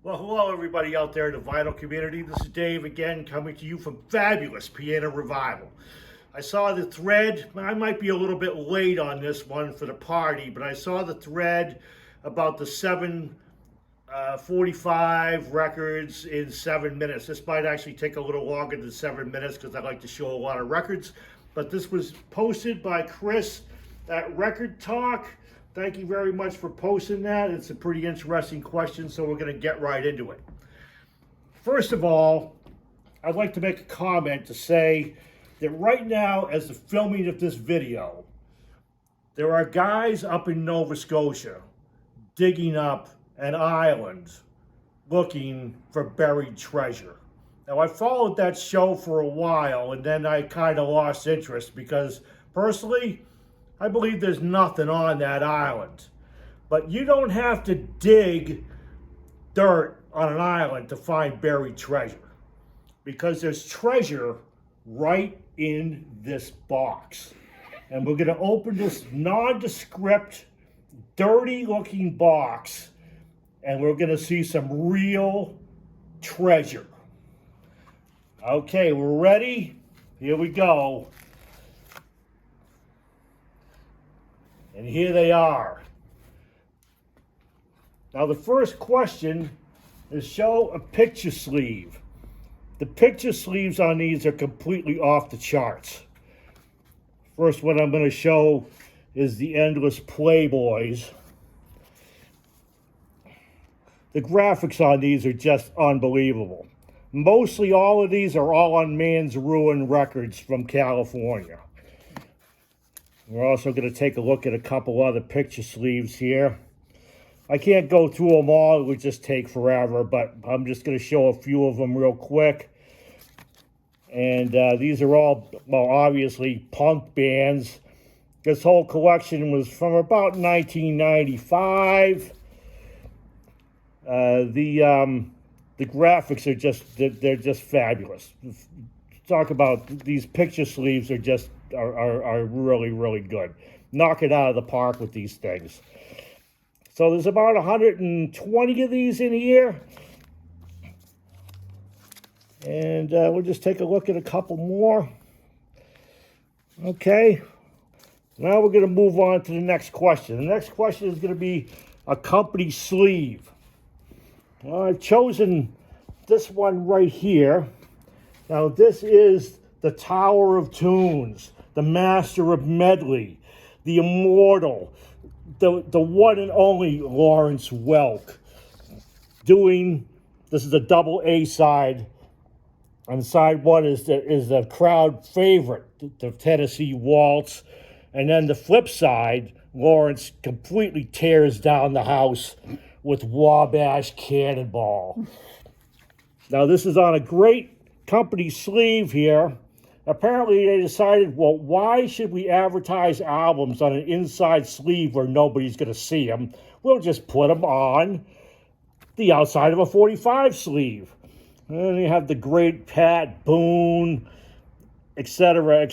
Well, hello everybody out there in the vinyl community. This is Dave again, coming to you from fabulous Piano Revival. I saw the thread. I might be a little bit late on this one for the party, but I saw the thread about the 7:45 records in 7 minutes. This might actually take a little longer than 7 minutes because I like to show a lot of records. But this was posted by Chris at Rekkid Talk. Thank you very much for posting that. It's a pretty interesting question, so we're going to get right into it. First of all, I'd like to make a comment to say that right now, as the filming of this video, there are guys up in Nova Scotia digging up an island looking for buried treasure. Now, I followed that show for a while, and then I kind of lost interest because, personally, I believe there's nothing on that island. But you don't have to dig dirt on an island to find buried treasure, because there's treasure right in this box. And we're going to open this nondescript, dirty-looking box, and we're going to see some real treasure. Okay, we're ready? Here we go. And here they are. Now the first question is, show a picture sleeve. The picture sleeves on these are completely off the charts. First one I'm going to show is the Endless Playboys. The graphics on these are just unbelievable. Mostly all of these are all on Man's Ruin Records from California. We're also going to take a look at a couple other picture sleeves here. I can't go through them all, it would just take forever, but I'm just going to show a few of them real quick. And these are all, well, obviously punk bands. This whole collection was from about 1995. The graphics are just, they're just fabulous. Talk about these picture sleeves are just, are really, really good. Knock it out of the park with these things. So there's about 120 of these in here. And we'll just take a look at a couple more. Okay. Now we're going to move on to the next question. The next question is going to be a company sleeve. Well, I've chosen this one right here. Now this is the Tower of Tunes, the Master of Medley, the Immortal, the one and only Lawrence Welk, doing, this is a double A side, and side one is the crowd favorite, the Tennessee Waltz, and then the flip side, Lawrence completely tears down the house with Wabash Cannonball. Now this is on a great company sleeve here. Apparently they decided, well, why should we advertise albums on an inside sleeve where nobody's going to see them? We'll just put them on the outside of a 45 sleeve. And then you have the great Pat Boone, etc.,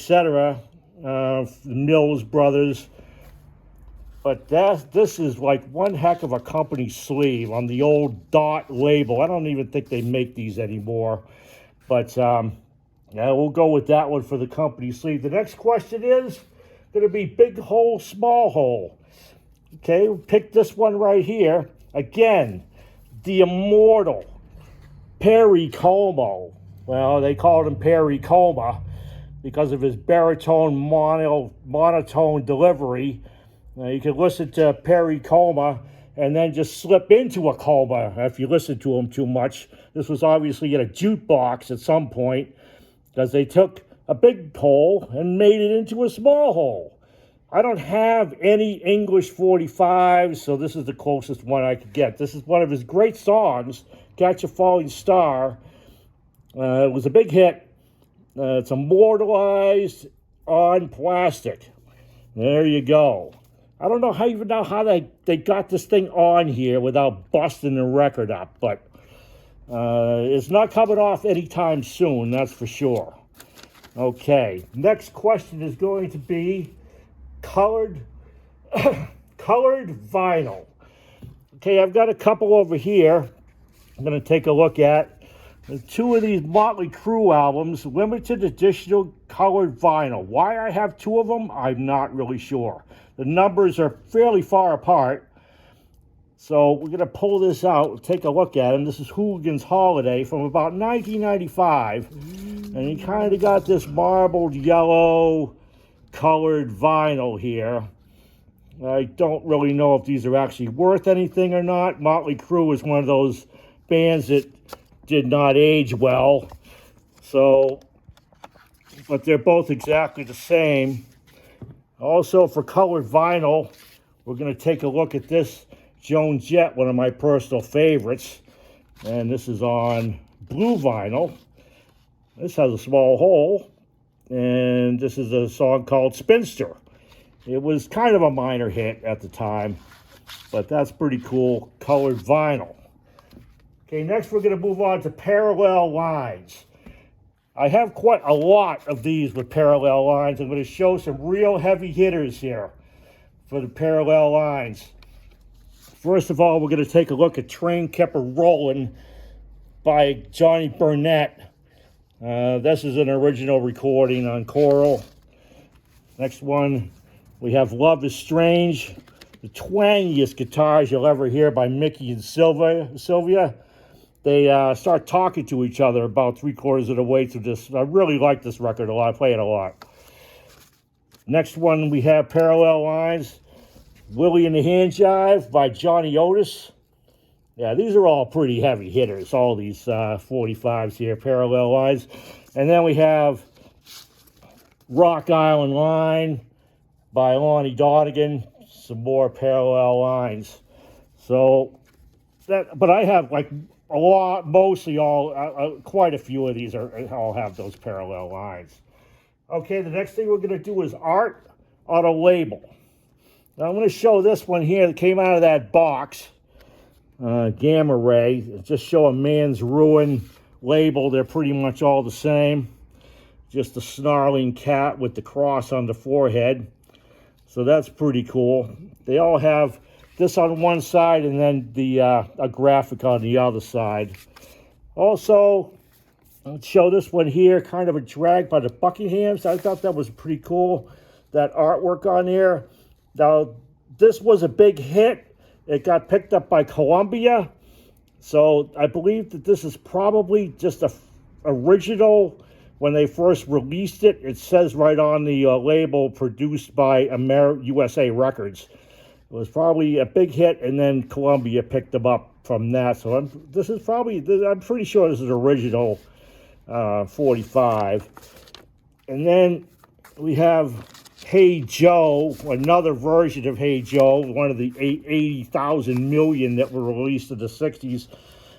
the Mills Brothers. But this is like one heck of a company sleeve on the old Dot label. I don't even think they make these anymore. But yeah, we'll go with that one for the company sleeve. The next question is going to be big hole, small hole. Okay, we'll pick this one right here. Again, the Immortal, Perry Como. Well, they called him Perry Coma because of his baritone monotone delivery. Now, you can listen to Perry Como and then just slip into a coma if you listen to him too much. This was obviously in a jukebox at some point, because they took a big hole and made it into a small hole. I don't have any English 45s, so this is the closest one I could get. This is one of his great songs, Catch a Falling Star. It was a big hit. It's immortalized on plastic. There you go. I don't know how they got this thing on here without busting the record up, but it's not coming off anytime soon, that's for sure. Okay, next question is going to be colored vinyl. Okay, I've got a couple over here. I'm going to take a look at two of these Motley Crue albums, limited edition colored vinyl. Why I have two of them, I'm not really sure. The numbers are fairly far apart. So we're going to pull this out, take a look at them. This is Hooligan's Holiday from about 1995. And you kind of got this marbled yellow colored vinyl here. I don't really know if these are actually worth anything or not. Motley Crue is one of those bands that did not age well. So, but they're both exactly the same. Also, for colored vinyl, we're going to take a look at this Joan Jett, one of my personal favorites. And this is on blue vinyl. This has a small hole. And this is a song called Spinster. It was kind of a minor hit at the time, but that's pretty cool, colored vinyl. Okay, next we're going to move on to Parallel Lines. I have quite a lot of these with Parallel Lines. I'm going to show some real heavy hitters here for the Parallel Lines. First of all, we're going to take a look at Train Kept a Rollin' by Johnny Burnett. This is an original recording on Coral. Next one, we have Love is Strange, the twangiest guitars you'll ever hear by Mickey and Sylvia. They start talking to each other about 3/4 of the way through this. I really like this record a lot. I play it a lot. Next one, we have Parallel Lines, Willie and the Hand Jive by Johnny Otis. Yeah, these are all pretty heavy hitters, all these 45s here, Parallel Lines. And then we have Rock Island Line by Lonnie Donegan, some more Parallel Lines. So, but I have like a lot, mostly all, quite a few of these all have those Parallel Lines. Okay, the next thing we're going to do is art on a label. Now I'm going to show this one here that came out of that box, Gamma Ray. Just show a Man's Ruin label. They're pretty much all the same. Just a snarling cat with the cross on the forehead. So that's pretty cool. They all have this on one side and then the a graphic on the other side. Also, I'll show this one here, kind of a drag by the Buckinghams. I thought that was pretty cool, that artwork on there. Now, this was a big hit. It got picked up by Columbia. So I believe that this is probably just a original. When they first released it, it says right on the label, produced by USA Records. It was probably a big hit, and then Columbia picked them up from that. So I'm pretty sure this is original 45. And then we have Hey Joe, another version of Hey Joe, one of the 80,000 million that were released in the 60s.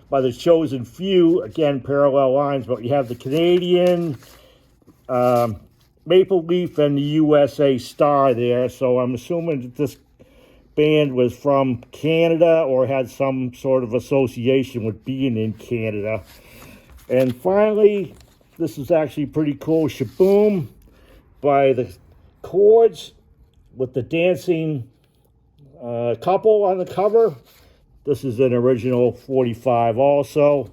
By the Chosen Few, again, Parallel Lines, but you have the Canadian, Maple Leaf, and the USA Star there. So I'm assuming that this band was from Canada or had some sort of association with being in Canada. And finally, this is actually pretty cool, Shaboom by the Chords with the dancing couple on the cover. This is an original 45 also.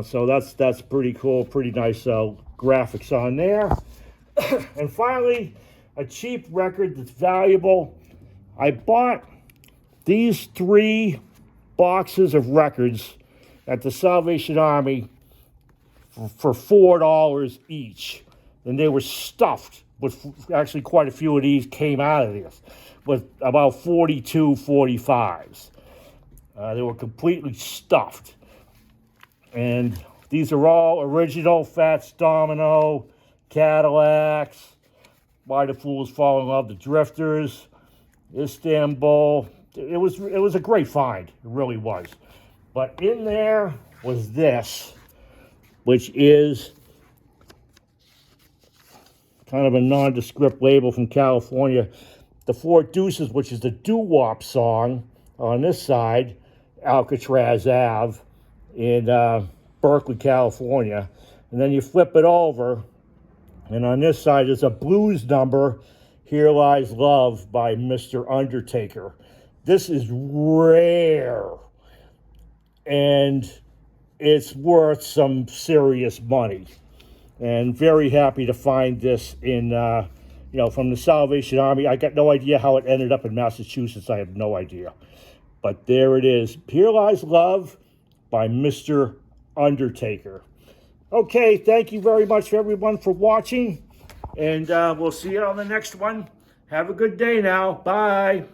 So that's pretty cool, pretty nice graphics on there. And finally, a cheap record that's valuable. I bought these 3 boxes of records at the Salvation Army for $4 each. And they were stuffed with, actually quite a few of these came out of this, with about 42 45s. They were completely stuffed. And these are all original Fats Domino, Cadillacs, Why the Fools Fall in Love, The Drifters, Istanbul. It was a great find. It really was. But in there was this, which is kind of a nondescript label from California. The Four Deuces, which is the doo-wop song on this side, Alcatraz Ave in Berkeley, California. And then you flip it over, and on this side is a blues number, Here Lies Love by Mr. Undertaker. This is rare. and it's worth some serious money. And very happy to find this in, from the Salvation Army. I got no idea how it ended up in Massachusetts. I have no idea. But there it is. Here Lies Love by Mr. Undertaker. Okay, thank you very much, everyone, for watching. And we'll see you on the next one. Have a good day now. Bye.